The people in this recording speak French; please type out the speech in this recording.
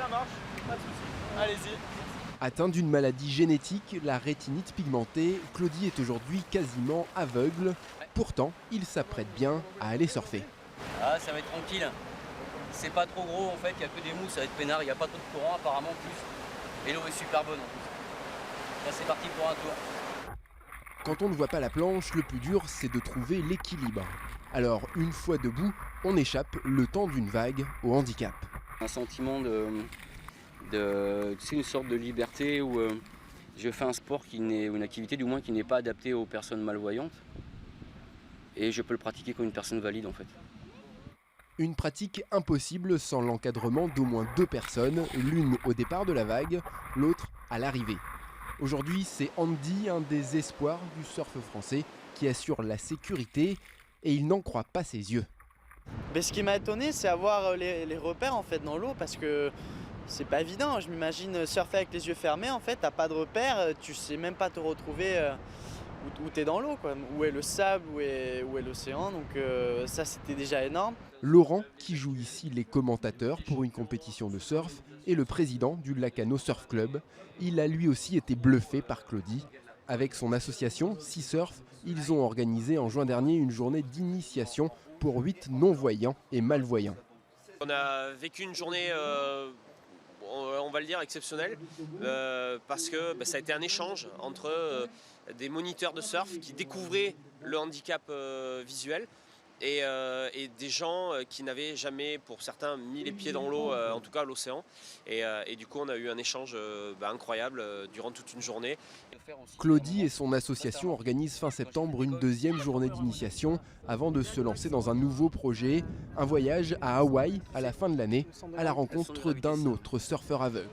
Ça marche, pas de soucis. Allez-y. Atteinte d'une maladie génétique, la rétinite pigmentée, Claudie est aujourd'hui quasiment aveugle. Pourtant, il s'apprête bien à aller surfer. Ah, ça va être tranquille. C'est pas trop gros en fait, il y a que des mousses, ça va être peinard, il n'y a pas trop de courant apparemment en plus. Et l'eau est super bonne en plus. Là c'est parti pour un tour. Quand on ne voit pas la planche, le plus dur c'est de trouver l'équilibre. Alors une fois debout, on échappe le temps d'une vague au handicap. Un sentiment c'est une sorte de liberté où je fais un sport une activité du moins qui n'est pas adaptée aux personnes malvoyantes. Et je peux le pratiquer comme une personne valide en fait. Une pratique impossible sans l'encadrement d'au moins 2 personnes, l'une au départ de la vague, l'autre à l'arrivée. Aujourd'hui, c'est Andy, un des espoirs du surf français, qui assure la sécurité et il n'en croit pas ses yeux. Mais ce qui m'a étonné, c'est avoir les repères en fait dans l'eau parce que c'est pas évident. Je m'imagine surfer avec les yeux fermés, en fait, t'as pas de repères, tu sais même pas te retrouver où t'es dans l'eau, quoi. Où est le sable, où est l'océan, donc ça c'était déjà énorme. Laurent, qui joue ici les commentateurs pour une compétition de surf, est le président du Lacano Surf Club. Il a lui aussi été bluffé par Claudie. Avec son association Sea Surf, ils ont organisé en juin dernier une journée d'initiation pour 8 non-voyants et malvoyants. On a vécu une journée, on va le dire, exceptionnelle, parce que ça a été un échange entre des moniteurs de surf qui découvraient le handicap visuel et des gens qui n'avaient jamais, pour certains, mis les pieds dans l'eau, en tout cas l'océan. Et du coup, on a eu un échange incroyable durant toute une journée. Claudie et son association organisent fin septembre une deuxième journée d'initiation avant de se lancer dans un nouveau projet, un voyage à Hawaï à la fin de l'année, à la rencontre d'un autre surfeur aveugle.